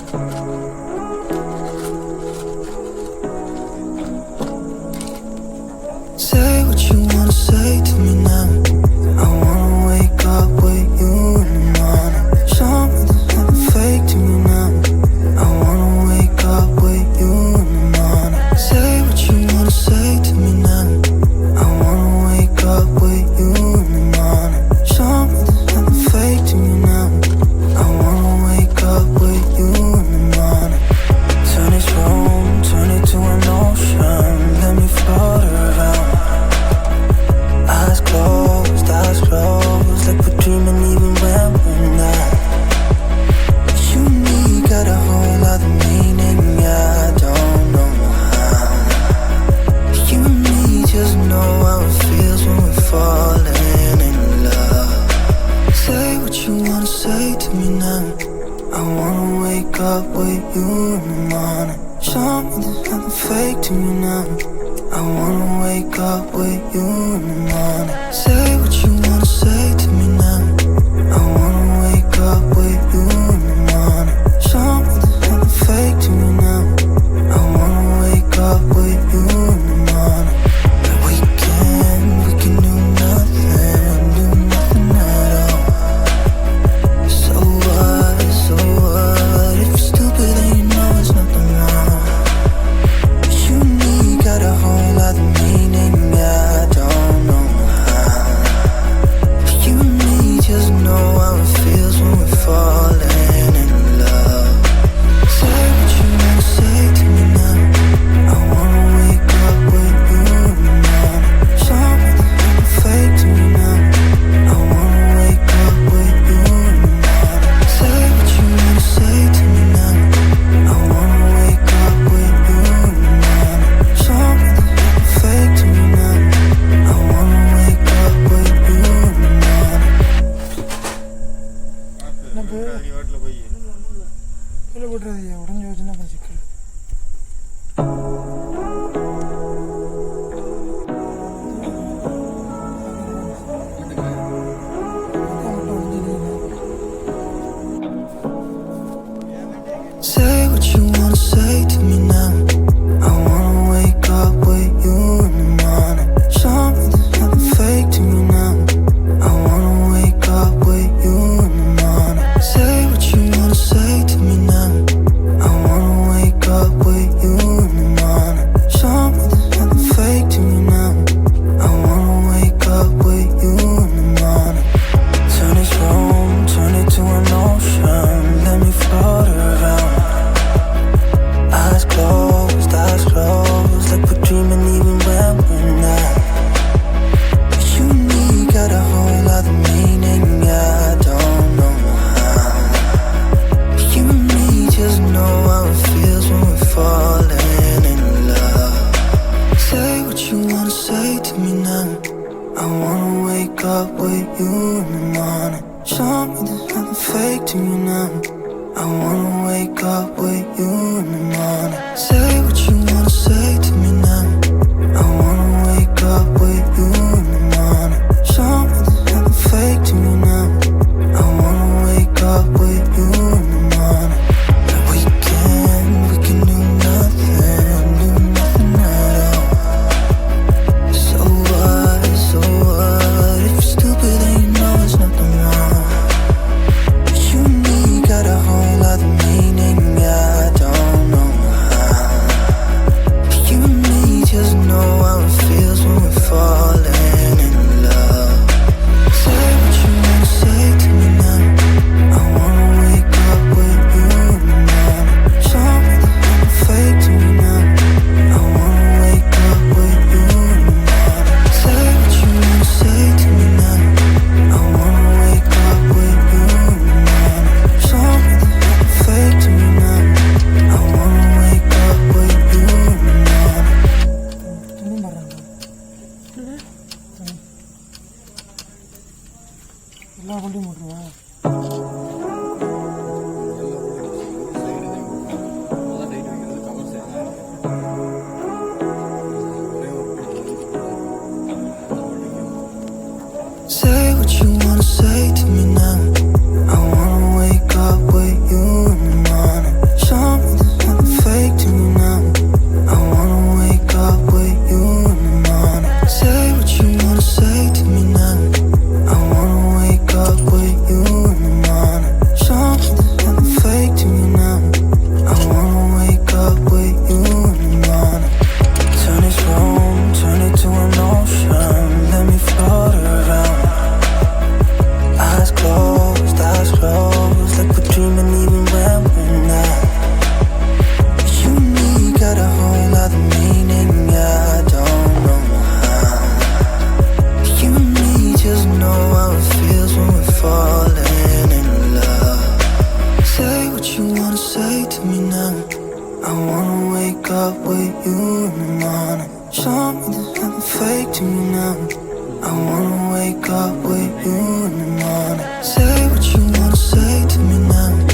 Say what you wanna say to me now. I wanna wake up with you in the morning. Show me there's nothing fake to me now. I wanna wake up with you in the morning. Say what you wanna say to me now. I wanna wake up with you in the morning. Show me there's nothing fake to me now. I wanna wake up with you in the morning. Turn this room, turn it to an ocean. Let me float around. Eyes closed, like we're dreaming even when we're not. You and me got a whole other meaning, yeah, I don't know how. You and me just know how it feels when we're falling in love. Say what you wanna say to me now. I wanna wake up with you in the morning. Show me there's nothing fake to me now. I wanna wake up with you in the morning. Say what you wanna say to me now. I wanna wake up with you in the morning. Show me there's nothing fake to me now. I wanna wake up with you in the morning. We can do nothing at all. So what, if you're stupid then you know it's nothing wrong. You and me got a whole other meaning, yeah, I don't know how. You and me just know how it feels when we're falling in love. Say what you wanna say to me now. I wanna wake up with you in the morning. Show me there's nothing fake to me now. I wanna wake up with you in the morning. Say what you wanna say to me now. I wanna wake up with you in the morning. Show me there's nothing fake to me now. I wanna wake up with you in the morning. Say what you wanna say to me now. I wanna wake up with you in the morning. Show me there's nothing fake to me now. I wanna wake up with you in the morning. Say what you wanna say to me now. I wanna wake up with you in the morning. Show me there's nothing fake to me now. I wanna wake up with you in the morning. Turn this room, turn it to an ocean. Let me float around. Eyes closed, like we're dreaming even when we're not. You and me got a whole other meaning, yeah, I don't know how. You and me just know how it feels when we're falling in love. Say what you wanna say to me now. I wanna wake up with you in the morning. Show me there's nothing fake to me now. I wanna wake up with you in the morning. Say what you wanna say to me now. I wanna wake up with you in the morning. Show me there's nothing fake to me now. I wanna wake up with you in the morning. We can do nothing at all. So what, if you're stupid then you know it's nothing wrong. You and me got a whole other meaning, yeah, I don't know how. say to me now? I wanna wake up with you in the morning. Show me there's nothing fake to me now. I wanna wake up with you in the morning. Say what you wanna say to me now.